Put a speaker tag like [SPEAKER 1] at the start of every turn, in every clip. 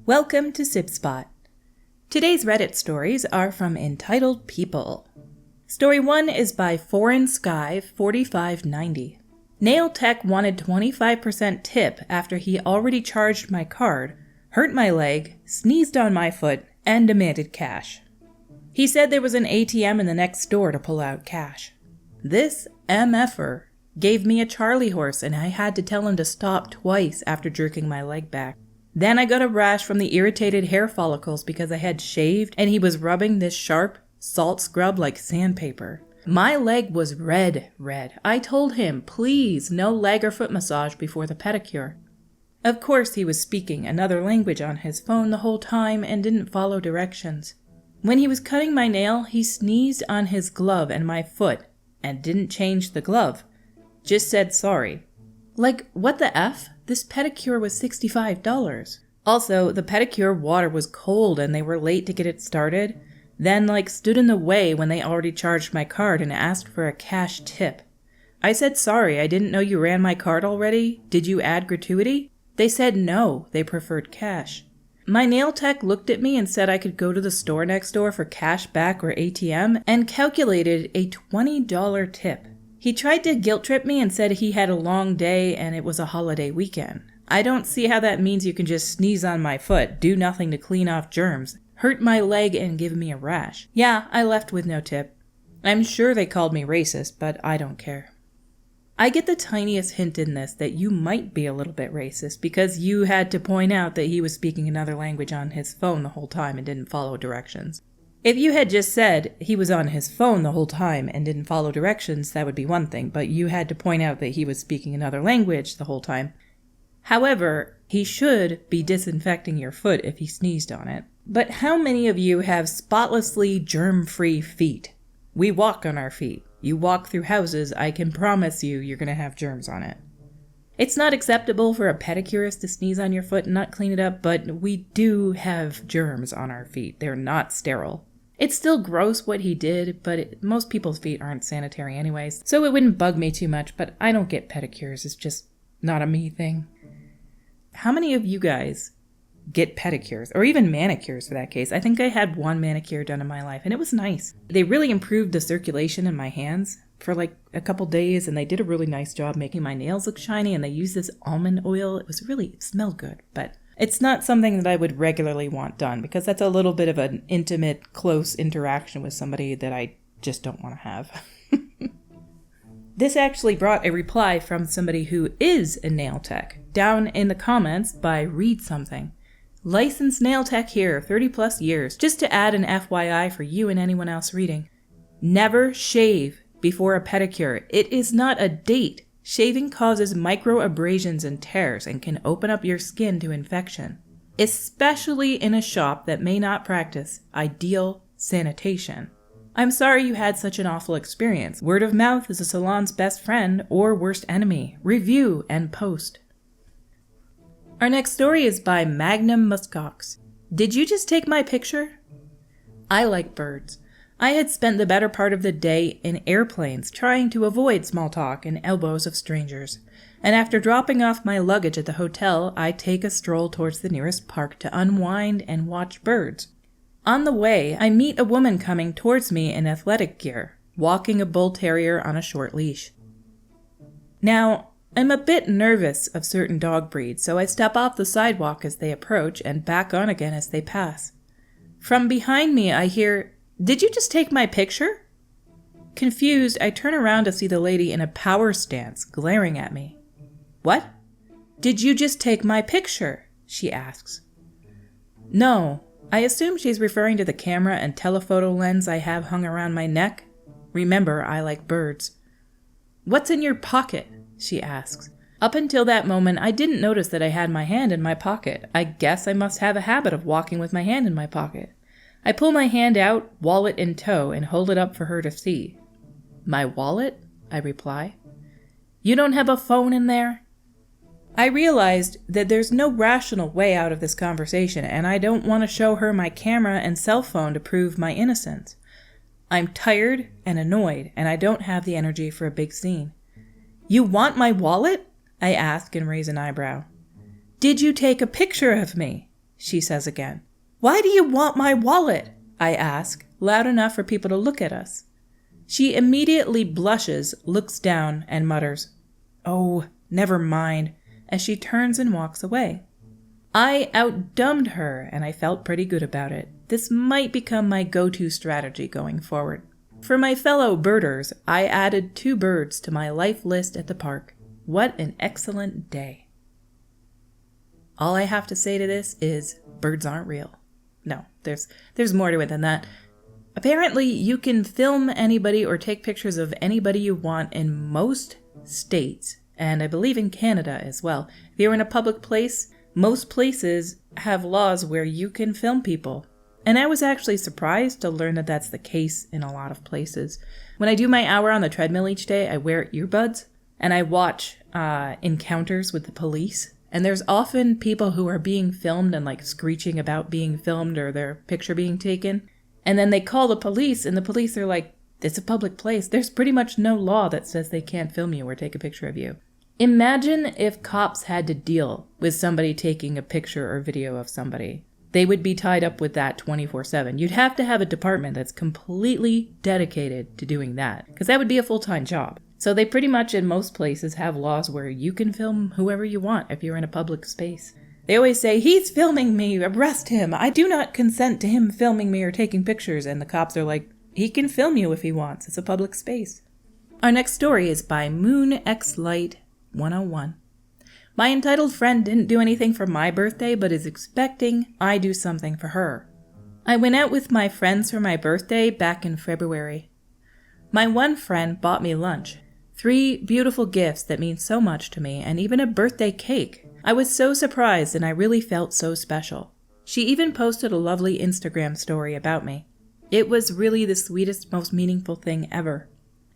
[SPEAKER 1] Welcome to Sib Spot. Today's Reddit stories are from Entitled People. Story 1 is by Foreign Sky 4590. Nail Tech wanted 25% tip after he already charged my card, hurt my leg, sneezed on my foot, and demanded cash. He said there was an ATM in the next door to pull out cash. This MFer gave me a Charlie horse and I had to tell him to stop twice after jerking my leg back. Then I got a rash from the irritated hair follicles because I had shaved and he was rubbing this sharp salt scrub like sandpaper. My leg was red. I told him, please, no leg or foot massage before the pedicure. Of course, he was speaking another language on his phone the whole time and didn't follow directions. When he was cutting my nail, he sneezed on his glove and my foot and didn't change the glove. Just said sorry. Like, what the F? This pedicure was $65. Also, the pedicure water was cold and they were late to get it started. Then, stood in the way when they already charged my card and asked for a cash tip. I said sorry, I didn't know you ran my card already. Did you add gratuity? They said no, they preferred cash. My nail tech looked at me and said I could go to the store next door for cash back or ATM and calculated a $20 tip. He tried to guilt trip me and said he had a long day and it was a holiday weekend. I don't see how that means you can just sneeze on my foot, do nothing to clean off germs, hurt my leg and give me a rash. Yeah, I left with no tip. I'm sure they called me racist, but I don't care. I get the tiniest hint in this that you might be a little bit racist because you had to point out that he was speaking another language on his phone the whole time and didn't follow directions. If you had just said he was on his phone the whole time and didn't follow directions, that would be one thing, but you had to point out that he was speaking another language the whole time. However, he should be disinfecting your foot if he sneezed on it. But how many of you have spotlessly germ-free feet? We walk on our feet. You walk through houses, I can promise you're going to have germs on it. It's not acceptable for a pedicurist to sneeze on your foot and not clean it up, but we do have germs on our feet. They're not sterile. It's still gross what he did, but most people's feet aren't sanitary anyways, so it wouldn't bug me too much, but I don't get pedicures. It's just not a me thing. How many of you guys get pedicures, or even manicures for that case? I think I had one manicure done in my life, and it was nice. They really improved the circulation in my hands for a couple days, and they did a really nice job making my nails look shiny, and they used this almond oil. It smelled good, but it's not something that I would regularly want done because that's a little bit of an intimate, close interaction with somebody that I just don't want to have. This actually brought a reply from somebody who is a nail tech down in the comments by Read Something. Licensed nail tech here, 30 plus years. Just to add an FYI for you and anyone else reading. Never shave before a pedicure. It is not a date. Shaving causes microabrasions and tears and can open up your skin to infection, especially in a shop that may not practice ideal sanitation. I'm sorry you had such an awful experience. Word of mouth is a salon's best friend or worst enemy. Review and post. Our next story is by Magnum Muskox. Did you just take my picture? I like birds. I had spent the better part of the day in airplanes trying to avoid small talk and elbows of strangers, and after dropping off my luggage at the hotel, I take a stroll towards the nearest park to unwind and watch birds. On the way, I meet a woman coming towards me in athletic gear, walking a bull terrier on a short leash. Now, I'm a bit nervous of certain dog breeds, so I step off the sidewalk as they approach and back on again as they pass. From behind me, I hear, "Did you just take my picture?" Confused, I turn around to see the lady in a power stance glaring at me. "What? Did you just take my picture?" she asks. No, I assume she's referring to the camera and telephoto lens I have hung around my neck. Remember, I like birds. "What's in your pocket?" she asks. Up until that moment, I didn't notice that I had my hand in my pocket. I guess I must have a habit of walking with my hand in my pocket. I pull my hand out, wallet in tow, and hold it up for her to see. "My wallet?" I reply. "You don't have a phone in there?" I realized that there's no rational way out of this conversation, and I don't want to show her my camera and cell phone to prove my innocence. I'm tired and annoyed, and I don't have the energy for a big scene. "You want my wallet?" I ask and raise an eyebrow. "Did you take a picture of me?" she says again. Why do you want my wallet? I ask, loud enough for people to look at us. She immediately blushes, looks down, and mutters, "Oh, never mind," as she turns and walks away. I outdumbed her, and I felt pretty good about it. This might become my go-to strategy going forward. For my fellow birders, I added 2 birds to my life list at the park. What an excellent day. All I have to say to this is, birds aren't real. No, there's more to it than that. Apparently, you can film anybody or take pictures of anybody you want in most states, and I believe in Canada as well. If you're in a public place, most places have laws where you can film people. And I was actually surprised to learn that that's the case in a lot of places. When I do my hour on the treadmill each day, I wear earbuds, and I watch encounters with the police. And there's often people who are being filmed and like screeching about being filmed or their picture being taken. And then they call the police, and the police are like, it's a public place. There's pretty much no law that says they can't film you or take a picture of you. Imagine if cops had to deal with somebody taking a picture or video of somebody. They would be tied up with that 24/7. You'd have to have a department that's completely dedicated to doing that, because that would be a full-time job. So they pretty much in most places have laws where you can film whoever you want if you're in a public space. They always say, he's filming me, arrest him. I do not consent to him filming me or taking pictures. And the cops are like, he can film you if he wants. It's a public space. Our next story is by Moon X Light 101. My entitled friend didn't do anything for my birthday, but is expecting I do something for her. I went out with my friends for my birthday back in February. My one friend bought me lunch, 3 beautiful gifts that mean so much to me, and even a birthday cake. I was so surprised, and I really felt so special. She even posted a lovely Instagram story about me. It was really the sweetest, most meaningful thing ever.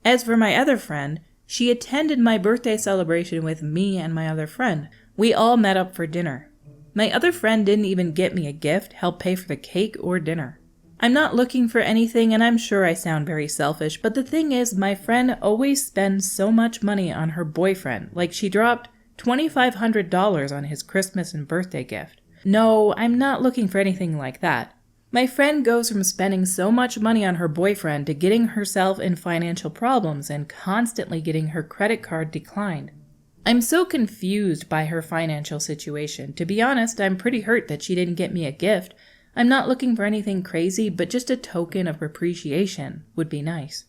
[SPEAKER 1] As for my other friend, she attended my birthday celebration with me and my other friend. We all met up for dinner. My other friend didn't even get me a gift, help pay for the cake or dinner. I'm not looking for anything, and I'm sure I sound very selfish, but the thing is, my friend always spends so much money on her boyfriend, like she dropped $2,500 on his Christmas and birthday gift. No, I'm not looking for anything like that. My friend goes from spending so much money on her boyfriend to getting herself in financial problems and constantly getting her credit card declined. I'm so confused by her financial situation. To be honest, I'm pretty hurt that she didn't get me a gift. I'm not looking for anything crazy, but just a token of appreciation would be nice.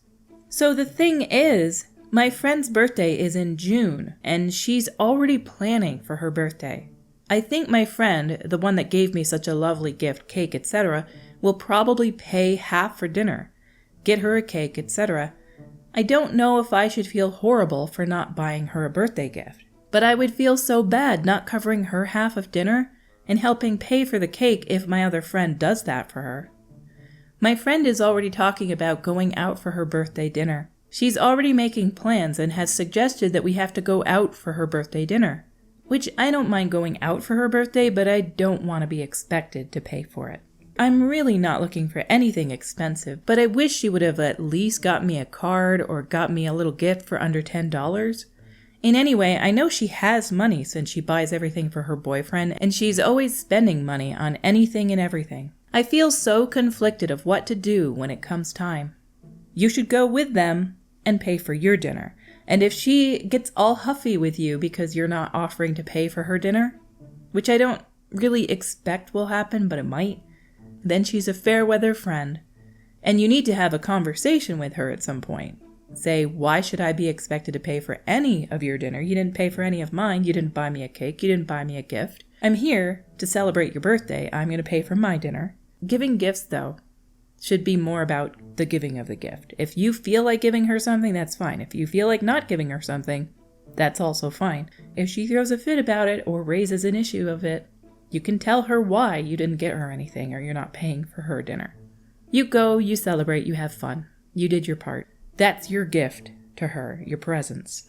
[SPEAKER 1] So the thing is, my friend's birthday is in June, and she's already planning for her birthday. I think my friend, the one that gave me such a lovely gift, cake, etc., will probably pay half for dinner, get her a cake, etc. I don't know if I should feel horrible for not buying her a birthday gift, but I would feel so bad not covering her half of dinner and helping pay for the cake if my other friend does that for her. My friend is already talking about going out for her birthday dinner. She's already making plans and has suggested that we have to go out for her birthday dinner, which I don't mind going out for her birthday, but I don't want to be expected to pay for it. I'm really not looking for anything expensive, but I wish she would have at least got me a card or got me a little gift for under $10. In any way, I know she has money since she buys everything for her boyfriend, and she's always spending money on anything and everything. I feel so conflicted of what to do when it comes time. You should go with them and pay for your dinner. And if she gets all huffy with you because you're not offering to pay for her dinner, which I don't really expect will happen, but it might, then she's a fair weather friend. And you need to have a conversation with her at some point. Say, why should I be expected to pay for any of your dinner? You didn't pay for any of mine. You didn't buy me a cake. You didn't buy me a gift. I'm here to celebrate your birthday. I'm going to pay for my dinner. Giving gifts, though, should be more about the giving of the gift. If you feel like giving her something, that's fine. If you feel like not giving her something, that's also fine. If she throws a fit about it or raises an issue of it, you can tell her why you didn't get her anything or you're not paying for her dinner. You go, you celebrate, you have fun. You did your part. That's your gift to her, your presence.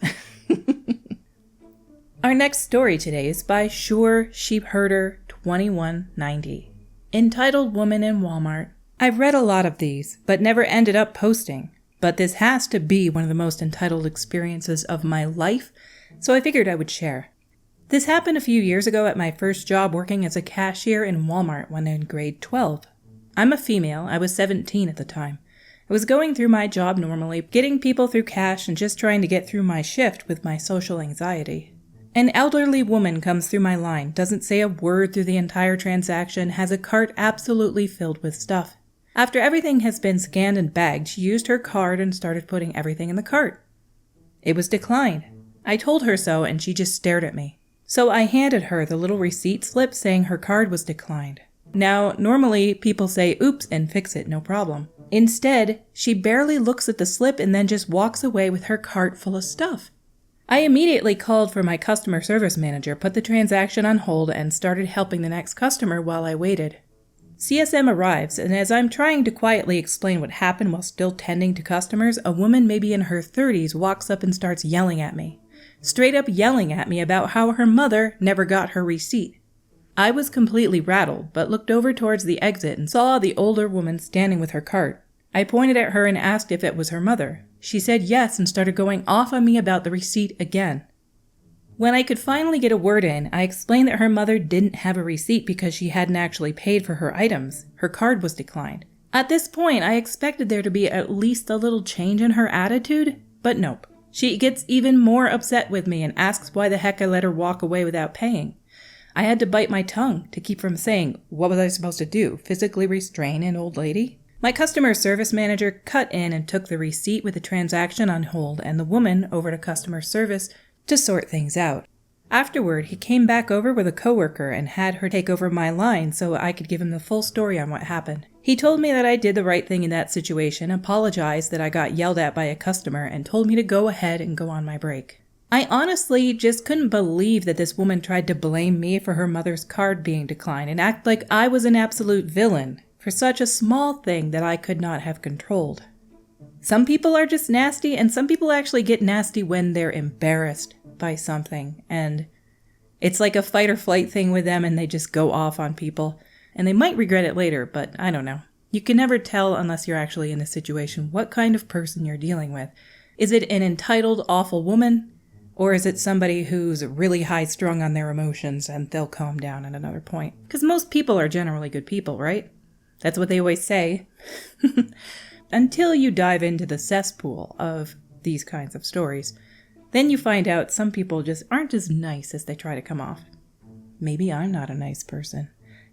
[SPEAKER 1] Our next story today is by Sure Sheepherder 2190, entitled Woman in Walmart. I've read a lot of these, but never ended up posting. But this has to be one of the most entitled experiences of my life, so I figured I would share. This happened a few years ago at my first job working as a cashier in Walmart when in grade 12. I'm a female. I was 17 at the time. I was going through my job normally, getting people through cash and just trying to get through my shift with my social anxiety. An elderly woman comes through my line, doesn't say a word through the entire transaction, has a cart absolutely filled with stuff. After everything has been scanned and bagged, she used her card and started putting everything in the cart. It was declined. I told her so and she just stared at me. So I handed her the little receipt slip saying her card was declined. Now, normally people say oops and fix it, no problem. Instead, she barely looks at the slip and then just walks away with her cart full of stuff. I immediately called for my customer service manager, put the transaction on hold, and started helping the next customer while I waited. CSM arrives, and as I'm trying to quietly explain what happened while still tending to customers, a woman maybe in her 30s walks up and starts yelling at me. Straight up yelling at me about how her mother never got her receipt. I was completely rattled, but looked over towards the exit and saw the older woman standing with her cart. I pointed at her and asked if it was her mother. She said yes and started going off on me about the receipt again. When I could finally get a word in, I explained that her mother didn't have a receipt because she hadn't actually paid for her items. Her card was declined. At this point, I expected there to be at least a little change in her attitude, but nope. She gets even more upset with me and asks why the heck I let her walk away without paying. I had to bite my tongue to keep from saying, what was I supposed to do, physically restrain an old lady? My customer service manager cut in and took the receipt with the transaction on hold and the woman over to customer service to sort things out. Afterward, he came back over with a coworker and had her take over my line so I could give him the full story on what happened. He told me that I did the right thing in that situation, apologized that I got yelled at by a customer, and told me to go ahead and go on my break. I honestly just couldn't believe that this woman tried to blame me for her mother's card being declined and act like I was an absolute villain for such a small thing that I could not have controlled. Some people are just nasty, and some people actually get nasty when they're embarrassed by something, and it's like a fight or flight thing with them and they just go off on people, and they might regret it later, but I don't know. You can never tell unless you're actually in a situation what kind of person you're dealing with. Is it an entitled, awful woman? Or is it somebody who's really high-strung on their emotions and they'll calm down at another point? Because most people are generally good people, right? That's what they always say. Until you dive into the cesspool of these kinds of stories, then you find out some people just aren't as nice as they try to come off. Maybe I'm not a nice person.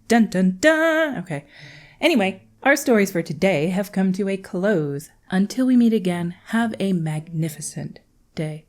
[SPEAKER 1] Dun dun dun! Okay. Anyway, our stories for today have come to a close. Until we meet again, have a magnificent day.